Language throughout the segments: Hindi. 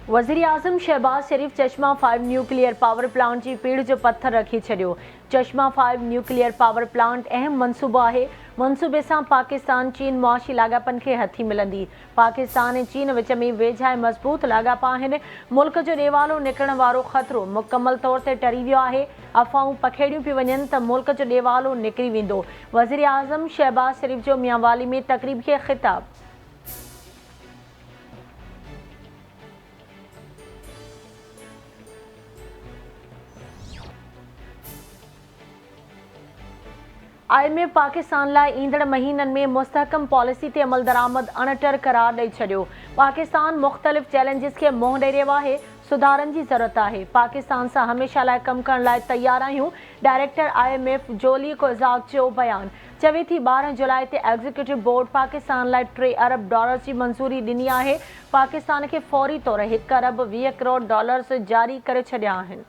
वज़ीर आज़म शहबाज शरीफ़ चश्मा 5 न्यूक्लियर पावर प्लांट की पीढ़ जो पत्थर रखी छो। चश्मा 5 न्यूक्लियर पावर प्लांट अहम मनसूबो है। मनसूबे से पाकिस्तान चीन मुआशी लागापन के हथी मिलंदी। पाकिस्तान और चीन विच में वेझा मजबूत लागापा आहिनि। मुल्क जो ॾेवालो निकिरण वारो ख़तरो मुकम्मल तौर ते टरी वियो आहे। अफ़वाहूं पखेड़ियूं पियूं वञनि त मुल्क जो ॾेवालो निकिरी वेंदो। वज़ीर आज़म शहबाज शरीफ़ जो मियांवाली में तक़रीब खे ख़िताब। IMF पाकिस्तान लाइ ईंदड़ महीननि में मुस्तहकम पॉलिसी ते अमल दरामद अणटर करार ॾेई छॾियो। पाकिस्तान मुख़्तलिफ़ चैलेंजिस खे मुंहुं ॾेई रहियो आहे। सुधारनि जी ज़रूरत आहे। पाकिस्तान सां हमेशह लाइ कमु करण लाइ तयार आहियूं। डायरेक्टर IMF जोली कोज़ाक जो बयान। चवे थी 12 जुलाई ते एग्ज़ीक्यूटिव बोर्ड पाकिस्तान लाइ $3 अरब जी मंज़ूरी ॾिनी आहे। पाकिस्तान खे फौरी तौर $1 अरब 20 करोड़ जारी करे छॾिया आहिनि।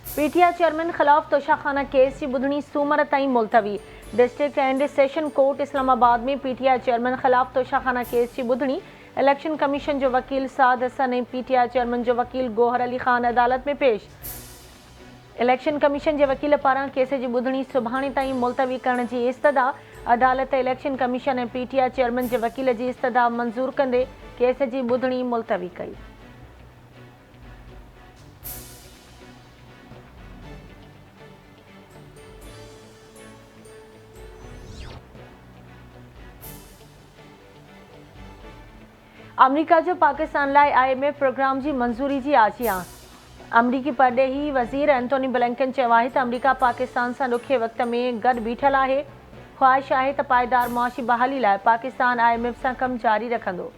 PTI चेयरमैन ख़िलाफ़ तोशाखाना केस की ॿुधणी सूमर ताईं मुलतवी। District and session court Islamabad में PTI चेयरमैन ख़िलाफ़ तोशाखाना केस की ॿुधणी इलेक्शन कमीशन जो वकील साद हसन ऐं PTI चेयरमैन जो वकील गोहर अली ख़ान अदालत में पेश। इलेक्शन कमीशन के वकील पारां केस की ॿुधणी सुभाणे ताईं मुलतवी करण की इस्तदा। अदालत इलेक्शन कमीशन ऐं PTI चेयरमैन के वकील की इस्तदा मंज़ूर कंदे केस की ॿुधणी मुलतवी कई। अमरीका जो पाकिस्तान लाइ IMF प्रोग्राम की मंजूरी की आजियां। अमरीकी परडेही वज़ीर एंटोनी ब्लिंकन चयो आहे त अमरीका पाकिस्तान सां ॾुखे वक़्त में गॾु बीठल आहे। ख़्वाहिश आहे त पायदार मुआशी बहाली लाइ पाकिस्तान IMF सां कमु जारी रखंदो।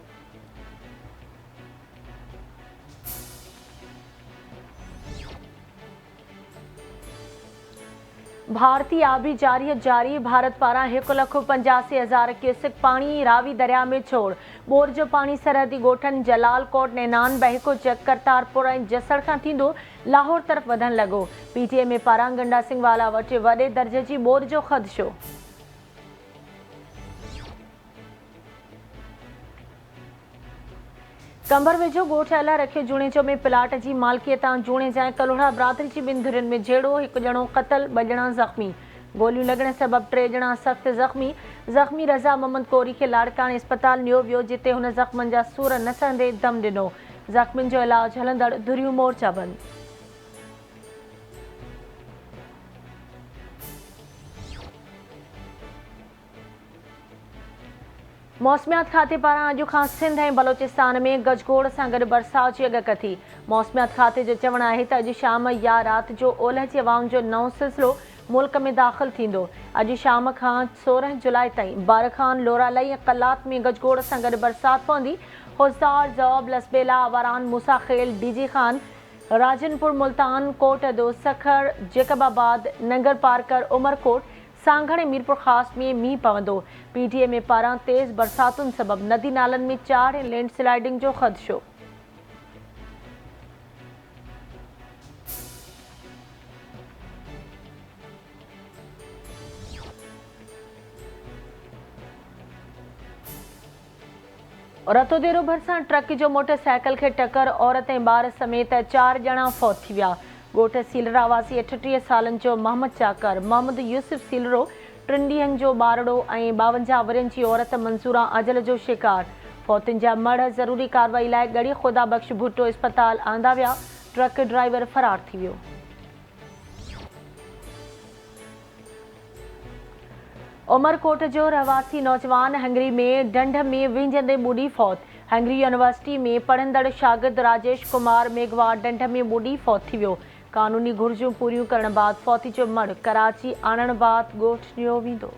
भारतीय आबी जारी भारत पारां 1,85,000 क्यूसेक पानी रावी दरिया में छोड़। बोर जो पानी सरहदी ॻोठनि जलालकोट नैनान बहको चक करतारपुर ऐं जसड़ खां थींदो लाहौर तरफ़ वधण लॻो। PTI में पारां गंडा सिंह वाला वटि वॾे दर्जे जी बोर जो ख़दशो। कंबर वेझो ॻोठ अला रखियो जूणेचो में प्लाट की मालिकियत जूणे जाए कलोड़ा बिरादरी की 2 धुरियुनि में झेड़ो। 1 ॼणो क़तल 2 ॼणा ज़ख़्मी। गोलियूं लॻण सबब 3 ॼणा सख़्त ज़ख़्मी रज़ा मोहम्मद कोरी के लाड़काने अस्पताल नियो वियो जिते हुन ज़ख़्मनि जा सूर न सहंदे दम ॾिनो। ज़ख़्मियुनि जो इलाज हलंदड़ धुरियूं मोर्चा बंद। मौसमियात खाते पारां अॼु खां सिंध ऐं बलोचिस्तान में गजगोड़ सां गॾु बरसात जी अॻकथी। मौसमियात खाते जो चवणु आहे त अॼु शाम या राति जो ओलह जी हवाउनि जो नओं सिलसिलो मुल्क में दाख़िल थींदो। अॼु शाम खां 16 जुलाई ताईं बारखान लोरालई ऐं कलात में गजगोड़ सां गॾु बरसात पवंदी। होसदार जवाब लसबेला आवारान मूसाखेल DG खान राजनपुर मुल्तान कोटअदो सखर जेकबाबाद नंगर पारकर उमरकोट सांगड़ ऐं मीरपुर ख़ास में मींहुं पवंदो। PTI में पारां तेज़ बरसातुनि सबब नदी नालनि में चाड़ ऐं लैंडस्लाइडिंग जो ख़दशो। रतोदेरो भरिसां ट्रक जो मोटरसाइकिल के टक्कर औरत ऐं ॿार समेत 4 ॼणा फौत थी विया। ॻोठ सीलरा वासी 38 सालनि जो मोहम्मद चाकर मोहम्मद यूसुफ सीलरो 3 ॾींहनि जो ॿारड़ो ऐं 52 वरियनि जी औरत मंसूरा अजल जो शिकार। फौतुनि जा मड़ ज़रूरी कार्रवाई लाइ गड़ी ख़ुदा बख़्श भुट्टो अस्पताल आंदा विया। ट्रक ड्राइवर फरार थी वियो। उमरकोट जो रहवासी नौजवान हंगरी में ढंढ में विंझंदे ॿुॾी फौत। हंगरी यूनिवर्सिटी में पढ़ंदड़ शागिर्द राजेश कुमार मेघवार ढंढ में ॿुॾी फौत थी वियो। कानूनी घुर्जूं पूरियूं करण बाद फौती जो मड़ कराची आणण बाद ॻोठ नियो वेंदो।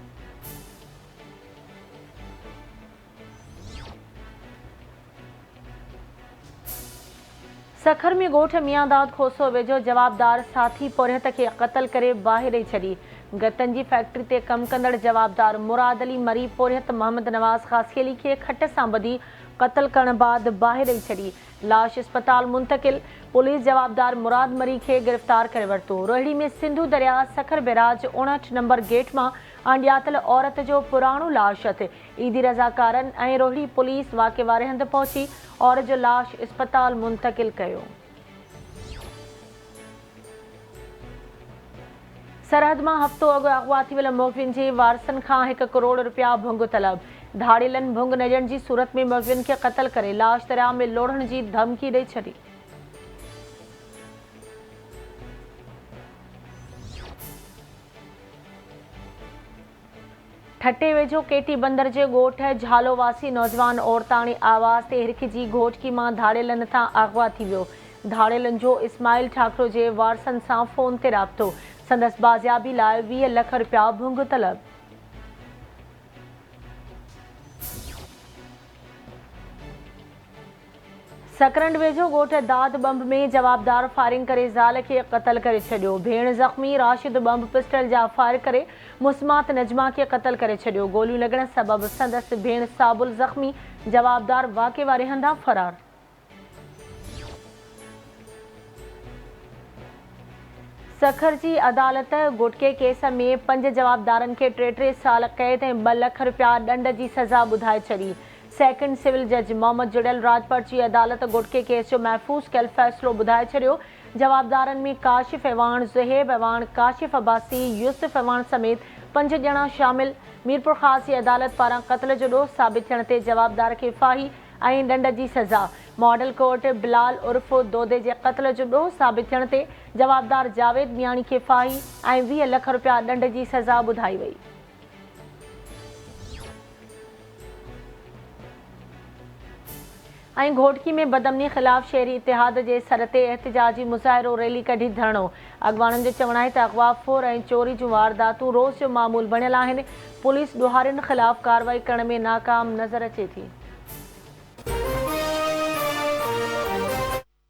सखर में ॻोठ मियांदाद खोसो वेझो जवाबदार साथी पोरियत खे क़तल करे ॿाहिरि ॾेई छॾी। गतनि जी फैक्ट्री ते कमु कंदड़ जवाबदार मुराद अली मरी पोरियत मोहम्मद नवाज़ ख़ासियली खे खट सां ॿधी क़तल करण बाद ॿाहिरि ॾेई छॾी। लाश अस्पताल मुंतकिल। पुलिस जवाबदार मुराद मरी खे गिरफ़्तार करे वरितो। रोहिड़ी में सिंधु दरिया सखर बैराज 59 नंबर गेट मां अणॼातल औरत जो पुराणो लाश अथि। ईदी रज़ाकारनि ऐं रोहिड़ी पुलिस वाक़े वारे हंधि पहुची औरत जो लाश अस्पताल मुंतकिल कयो। सरहद मां हफ़्तो अॻु अगवा थी वियल मुग़विन जे वारसनि खां 1 करोड़ रुपया भुंग तलब। धाड़ेलनि भुंग न ॾियण जी सूरत में मुग़विन खे क़तल करे लाश दरिया में लोढ़ण जी धमकी ॾेई छॾी। ठटे वेझो केटी बंदर जे ॻोठ झालोवासी नौजवान औरताणी आवाज़ ते हिरखिजी घोटकी मां धाड़ेलनि तां अगवा थी वियो। धाड़ेलनि जो इस्माइल ठाकरो जे वारसनि सां फ़ोन ते राब्तो। संदसि बाज़ियाबी लाइ 20 लख रुपया भुंग तलब। सकरंड वेझो ॻोठ दाद बंब में जवाबदार फायरिंग करे ज़ाल खे क़तल करे छॾियो। भेण ज़ख़्मी राशिद बंब पिस्टल जा फायर करे मुस्मात नजमा खे क़तल करे छॾियो। गोलियूं लॻण सबबि संदसि भेण साबुल ज़ख़्मी। जवाबदार वाक़े वारे हंधां फ़रार। सखर जी अदालत गुटके केस में 5 जवाबदारनि खे 3 साल क़ैद ऐं 2 लख रुपया ॾंड जी सज़ा ॿुधाए छॾी। सेकंड सिविल जज मोहम्मद जुड़ियल राजपट जी अदालत गुटके केस जो महफ़ूज़ कयल फ़ैसिलो ॿुधाए छॾियो। जवाबदारनि में काशिफ़ अवान, ज़ुहैब अवान, काशिफ़ अब्बासी, यूसुफ अवान समेत 5 ॼणा शामिल। मीरपुर ख़ास जी अदालत पारां क़त्ल जो ॾोह साबित थियण ते जवाबदार खे फाही ऐं ॾंड जी सज़ा। मॉडल कोर्ट बिलाल उर्फ़ दोदे जे क़त्ल जो ॾोह साबित थियण ते जवाबदार जावेद मियाणी खे फाही ऐं 20 लख रुपया ॾंड जी सज़ा ॿुधाई वई। ऐं घोटकी में बदमनी ख़िलाफ़ शहरी इतिहाद जे सर ते एहतिजाजी मुज़ाहिरो रैली कढी धरणो। अॻवाननि जो चवणु आहे त अगवा फोर ऐं चोरी जूं वारदातूं रोज़ जो मामूल बणियल आहिनि। पुलिस ॾोहारियुनि ख़िलाफ़ कार्रवाई करण में नाकाम नज़र अचे थी।